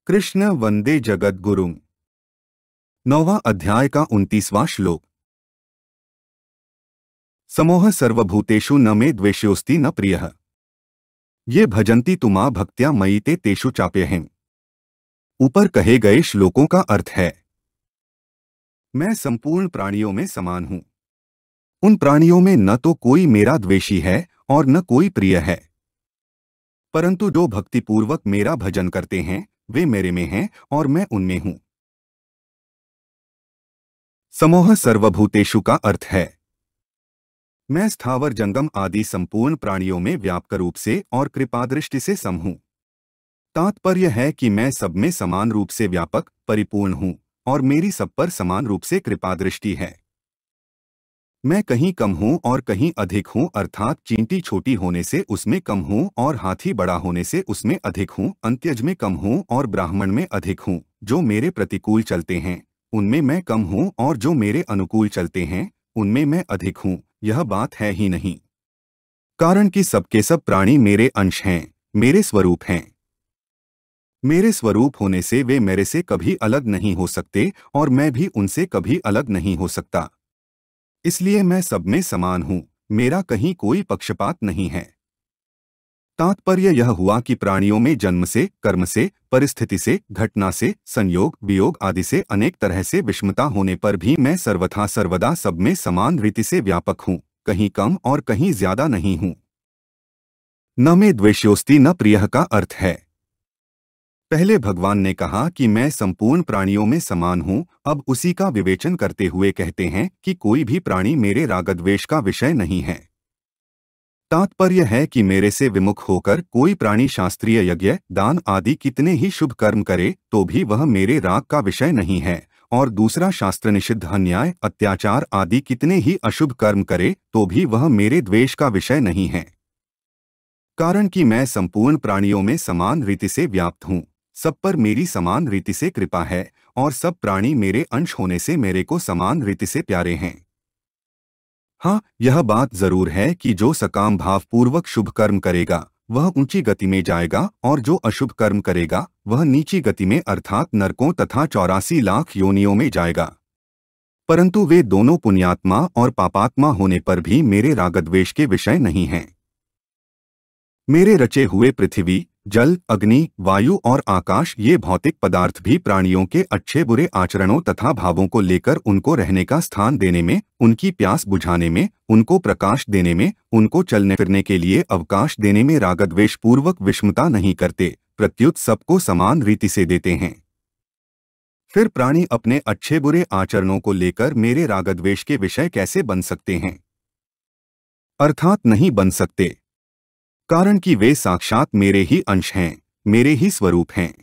कृष्ण वंदे जगत गुरुम। 9वां अध्याय का 29वां श्लोक। समोह सर्वभूतेषु न मे द्वेष्योस्ति न प्रियः। ये भजन्ति तुमा भक्त्या मयि ते तेषु चाप्यहम्। ऊपर कहे गए श्लोकों का अर्थ है, मैं संपूर्ण प्राणियों में समान हूं। उन प्राणियों में न तो कोई मेरा द्वेषी है और न कोई प्रिय है, परंतु जो भक्तिपूर्वक मेरा भजन करते हैं वे मेरे में हैं और मैं उनमें हूं। समोह सर्वभूतेषु का अर्थ है, मैं स्थावर जंगम आदि संपूर्ण प्राणियों में व्यापक रूप से और कृपादृष्टि से सम हूं। तात्पर्य है कि मैं सब में समान रूप से व्यापक परिपूर्ण हूं और मेरी सब पर समान रूप से कृपादृष्टि है। मैं कहीं कम हूं और कहीं अधिक हूं, अर्थात चींटी छोटी होने से उसमें कम हूं और हाथी बड़ा होने से उसमें अधिक हूं, अंत्यज में कम हूं और ब्राह्मण में अधिक हूं। जो मेरे प्रतिकूल चलते हैं उनमें मैं कम हूं और जो मेरे अनुकूल चलते हैं उनमें मैं अधिक हूं। यह बात है ही नहीं, कारण कि सबके सब प्राणी मेरे अंश हैं, मेरे स्वरूप हैं। मेरे स्वरूप होने से वे मेरे से कभी अलग नहीं हो सकते और मैं भी उनसे कभी अलग नहीं हो सकता। इसलिए मैं सब में समान हूं, मेरा कहीं कोई पक्षपात नहीं है। तात्पर्य यह हुआ कि प्राणियों में जन्म से, कर्म से, परिस्थिति से, घटना से, संयोग वियोग आदि से अनेक तरह से विषमता होने पर भी मैं सर्वथा सर्वदा सब में समान रीति से व्यापक हूं, कहीं कम और कहीं ज्यादा नहीं हूं। न मे द्वेष्योस्ति न प्रियः का अर्थ है, पहले भगवान ने कहा कि मैं संपूर्ण प्राणियों में समान हूं, अब उसी का विवेचन करते हुए कहते हैं कि कोई भी प्राणी मेरे रागद्वेष का विषय नहीं है। तात्पर्य है कि मेरे से विमुख होकर कोई प्राणी शास्त्रीय यज्ञ, दान आदि कितने ही शुभ कर्म करे तो भी वह मेरे राग का विषय नहीं है, और दूसरा शास्त्र निषिद्ध अन्याय, अत्याचार आदि कितने ही अशुभ कर्म करे तो भी वह मेरे द्वेष का विषय नहीं है। कारण कि मैं संपूर्ण प्राणियों में समान रीति से व्याप्त हूँ, सब पर मेरी समान रीति से कृपा है और सब प्राणी मेरे अंश होने से मेरे को समान रीति से प्यारे हैं। हाँ, यह बात जरूर है कि जो सकाम भाव पूर्वक शुभ कर्म करेगा वह ऊंची गति में जाएगा और जो अशुभ कर्म करेगा वह नीची गति में अर्थात नरकों तथा 84 लाख योनियों में जाएगा। परंतु वे दोनों पुण्यात्मा और पापात्मा होने पर भी मेरे रागद्वेष के विषय नहीं हैं। मेरे रचे हुए पृथ्वी, जल, अग्नि, वायु और आकाश ये भौतिक पदार्थ भी प्राणियों के अच्छे बुरे आचरणों तथा भावों को लेकर उनको रहने का स्थान देने में, उनकी प्यास बुझाने में, उनको प्रकाश देने में, उनको चलने फिरने के लिए अवकाश देने में रागद्वेष पूर्वक विषमता नहीं करते, प्रत्युत सबको समान रीति से देते हैं। फिर प्राणी अपने अच्छे बुरे आचरणों को लेकर मेरे रागद्वेष के विषय कैसे बन सकते हैं? अर्थात नहीं बन सकते, कारण कि वे साक्षात मेरे ही अंश हैं, मेरे ही स्वरूप हैं।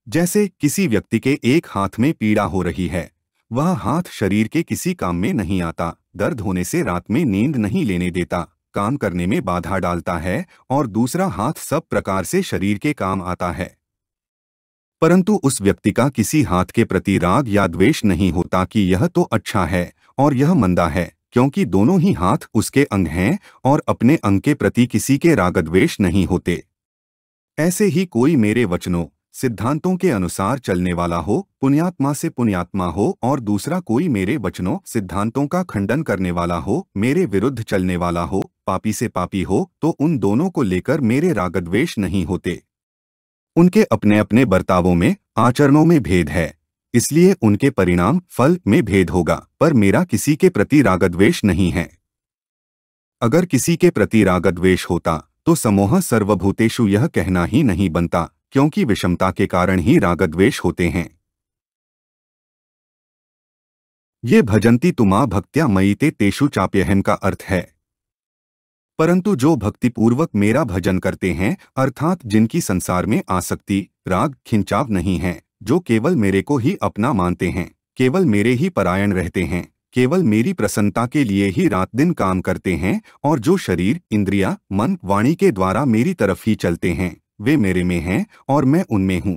जैसे किसी व्यक्ति के एक हाथ में पीड़ा हो रही है, वह हाथ शरीर के किसी काम में नहीं आता, दर्द होने से रात में नींद नहीं लेने देता, काम करने में बाधा डालता है, और दूसरा हाथ सब प्रकार से शरीर के काम आता है। परंतु उस व्यक्ति का किसी हाथ के प्रति राग या द्वेष नहीं होता कि यह तो अच्छा है और यह मंदा है, क्योंकि दोनों ही हाथ उसके अंग हैं और अपने अंग के प्रति किसी के रागद्वेष नहीं होते। ऐसे ही कोई मेरे वचनों सिद्धांतों के अनुसार चलने वाला हो, पुण्यात्मा से पुण्यात्मा हो, और दूसरा कोई मेरे वचनों सिद्धांतों का खंडन करने वाला हो, मेरे विरुद्ध चलने वाला हो, पापी से पापी हो, तो उन दोनों को लेकर मेरे रागद्वेष नहीं होते। उनके अपने अपने बर्तावों में, आचरणों में भेद है, इसलिए उनके परिणाम फल में भेद होगा, पर मेरा किसी के प्रति रागद्वेष नहीं है। अगर किसी के प्रति रागद्वेष होता तो समोह सर्वभूतेषु यह कहना ही नहीं बनता, क्योंकि विषमता के कारण ही रागद्वेष होते हैं। ये भजन्ति तुमा भक्त्या मयि ते तेषु चाप्यहम् का अर्थ है, परंतु जो भक्तिपूर्वक मेरा भजन करते हैं, अर्थात जिनकी संसार में आसक्ति, राग, खिंचाव नहीं है, जो केवल मेरे को ही अपना मानते हैं, केवल मेरे ही परायण रहते हैं, केवल मेरी प्रसन्नता के लिए ही रात दिन काम करते हैं, और जो शरीर, इंद्रिया, मन, वाणी के द्वारा मेरी तरफ ही चलते हैं, वे मेरे में हैं और मैं उनमें हूँ।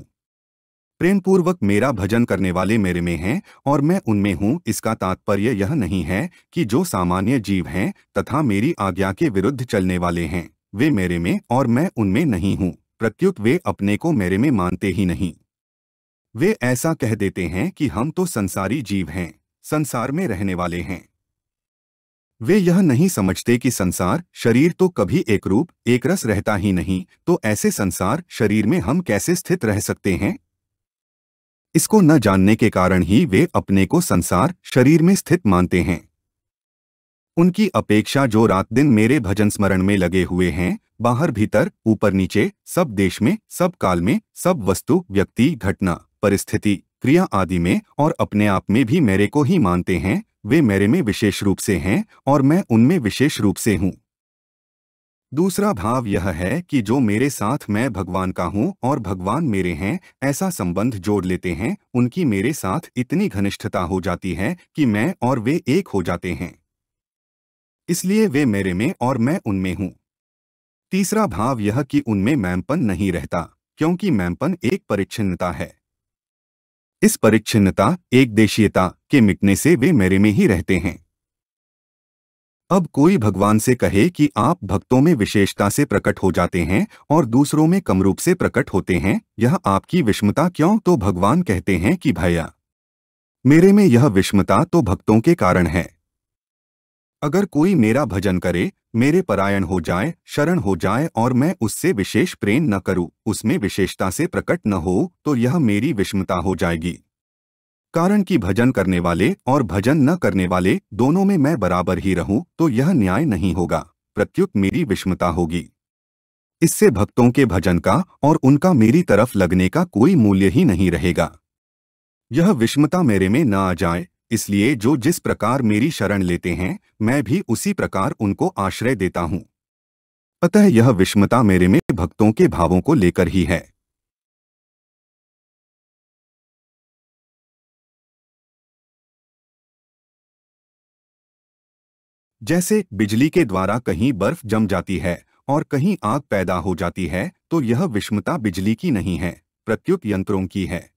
प्रेम पूर्वक मेरा भजन करने वाले मेरे में हैं और मैं उनमें हूँ। इसका तात्पर्य यह नहीं है कि जो सामान्य जीव हैं तथा मेरी आज्ञा के विरुद्ध चलने वाले हैं वे मेरे में और मैं उनमें नहीं हूँ, प्रत्युत वे अपने को मेरे में मानते ही नहीं। वे ऐसा कह देते हैं कि हम तो संसारी जीव हैं, संसार में रहने वाले हैं। वे यह नहीं समझते कि संसार शरीर तो कभी एक रूप एक रस रहता ही नहीं, तो ऐसे संसार शरीर में हम कैसे स्थित रह सकते हैं। इसको न जानने के कारण ही वे अपने को संसार शरीर में स्थित मानते हैं। उनकी अपेक्षा जो रात दिन मेरे भजन स्मरण में लगे हुए हैं, बाहर भीतर ऊपर नीचे सब देश में सब काल में सब वस्तु व्यक्ति घटना परिस्थिति क्रिया आदि में और अपने आप में भी मेरे को ही मानते हैं, वे मेरे में विशेष रूप से हैं और मैं उनमें विशेष रूप से हूँ। दूसरा भाव यह है कि जो मेरे साथ मैं भगवान का हूँ और भगवान मेरे हैं, ऐसा संबंध जोड़ लेते हैं, उनकी मेरे साथ इतनी घनिष्ठता हो जाती है कि मैं और वे एक हो जाते हैं। इसलिए वे मेरे में और मैं उनमें हूँ। तीसरा भाव यह कि उनमें मैंपन नहीं रहता, क्योंकि मैंपन एक परिच्छिन्नता है। इस परिच्छिन्नता एक देशीयता के मिटने से वे मेरे में ही रहते हैं। अब कोई भगवान से कहे कि आप भक्तों में विशेषता से प्रकट हो जाते हैं और दूसरों में कम रूप से प्रकट होते हैं, यह आपकी विषमता क्यों? तो भगवान कहते हैं कि भैया, मेरे में यह विषमता तो भक्तों के कारण है। अगर कोई मेरा भजन करे, मेरे परायण हो जाए, शरण हो जाए और मैं उससे विशेष प्रेम न करूं, उसमें विशेषता से प्रकट न हो, तो यह मेरी विषमता हो जाएगी। कारण कि भजन करने वाले और भजन न करने वाले दोनों में मैं बराबर ही रहूं, तो यह न्याय नहीं होगा, प्रत्युत मेरी विषमता होगी। इससे भक्तों के भजन का और उनका मेरी तरफ लगने का कोई मूल्य ही नहीं रहेगा। यह विषमता मेरे में न आ जाए, इसलिए जो जिस प्रकार मेरी शरण लेते हैं, मैं भी उसी प्रकार उनको आश्रय देता हूँ। अतः यह विषमता मेरे में भक्तों के भावों को लेकर ही है। जैसे बिजली के द्वारा कहीं बर्फ जम जाती है और कहीं आग पैदा हो जाती है, तो यह विषमता बिजली की नहीं है, प्रत्युत यंत्रों की है।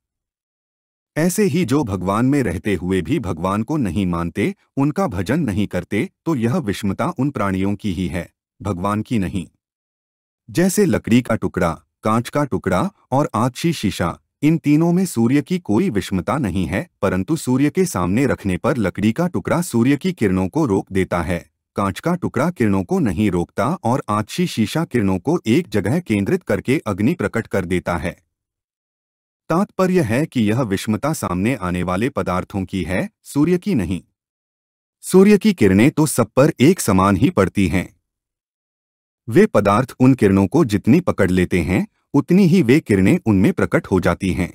ऐसे ही जो भगवान में रहते हुए भी भगवान को नहीं मानते, उनका भजन नहीं करते, तो यह विषमता उन प्राणियों की ही है, भगवान की नहीं। जैसे लकड़ी का टुकड़ा, कांच का टुकड़ा और आछी शीशा, इन तीनों में सूर्य की कोई विषमता नहीं है, परंतु सूर्य के सामने रखने पर लकड़ी का टुकड़ा सूर्य की किरणों को रोक देता है, कांच का टुकड़ा किरणों को नहीं रोकता और आछी शीशा किरणों को एक जगह केंद्रित करके अग्नि प्रकट कर देता है। तात्पर्य है कि यह विषमता सामने आने वाले पदार्थों की है, सूर्य की नहीं। सूर्य की किरणें तो सब पर एक समान ही पड़ती हैं। वे पदार्थ उन किरणों को जितनी पकड़ लेते हैं, उतनी ही वे किरणें उनमें प्रकट हो जाती हैं।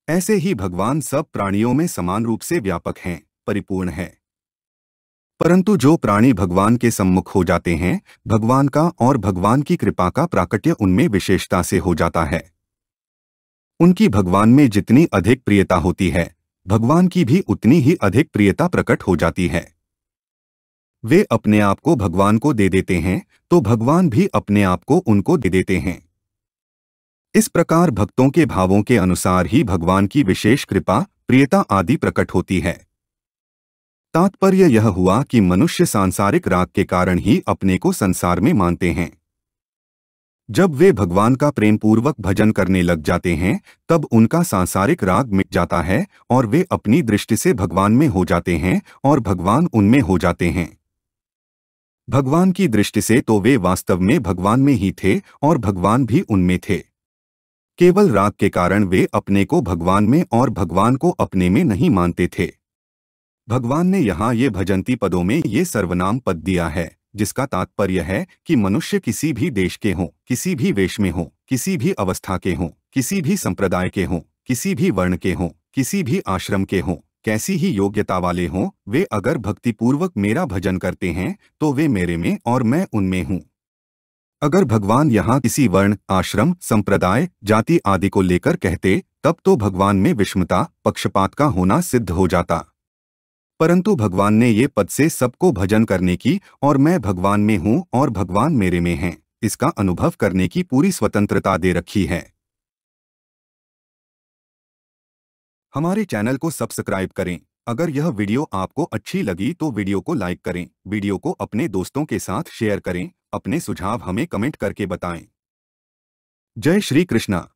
ऐसे ही भगवान सब प्राणियों में समान रूप से व्यापक हैं, परिपूर्ण है। परंतु जो प्राणी भगवान के सम्मुख हो जाते हैं, भगवान का और भगवान की कृपा का प्राकट्य उनमें विशेषता से हो जाता है। उनकी भगवान में जितनी अधिक प्रियता होती है, भगवान की भी उतनी ही अधिक प्रियता प्रकट हो जाती है। वे अपने आप को भगवान को दे देते हैं, तो भगवान भी अपने आप को उनको दे देते हैं। इस प्रकार भक्तों के भावों के अनुसार ही भगवान की विशेष कृपा, प्रियता आदि प्रकट होती है। तात्पर्य यह हुआ कि मनुष्य सांसारिक राग के कारण ही अपने को संसार में मानते हैं। जब वे भगवान का प्रेम पूर्वक भजन करने लग जाते हैं, तब उनका सांसारिक राग मिट जाता है और वे अपनी दृष्टि से भगवान में हो जाते हैं और भगवान उनमें हो जाते हैं। भगवान की दृष्टि से तो वे वास्तव में भगवान में ही थे और भगवान भी उनमें थे। केवल राग के कारण वे अपने को भगवान में और भगवान को अपने में नहीं मानते थे। भगवान ने यहाँ ये भजंती पदों में ये सर्वनाम पद दिया है, जिसका तात्पर्य है कि मनुष्य किसी भी देश के हों, किसी भी वेश में हों, किसी भी अवस्था के हों, किसी भी संप्रदाय के हों, किसी भी वर्ण के हों, किसी भी आश्रम के हों, कैसी ही योग्यता वाले हों, वे अगर भक्तिपूर्वक मेरा भजन करते हैं, तो वे मेरे में और मैं उनमें हूँ। अगर भगवान यहाँ किसी वर्ण, आश्रम, संप्रदाय, जाति आदि को लेकर कहते, तब तो भगवान में विषमता, पक्षपात का होना सिद्ध हो जाता। परंतु भगवान ने ये पद से सबको भजन करने की और मैं भगवान में हूँ और भगवान मेरे में हैं, इसका अनुभव करने की पूरी स्वतंत्रता दे रखी है। हमारे चैनल को सब्सक्राइब करें। अगर यह वीडियो आपको अच्छी लगी तो वीडियो को लाइक करें, वीडियो को अपने दोस्तों के साथ शेयर करें, अपने सुझाव हमें कमेंट करके बताएं। जय श्री कृष्णा।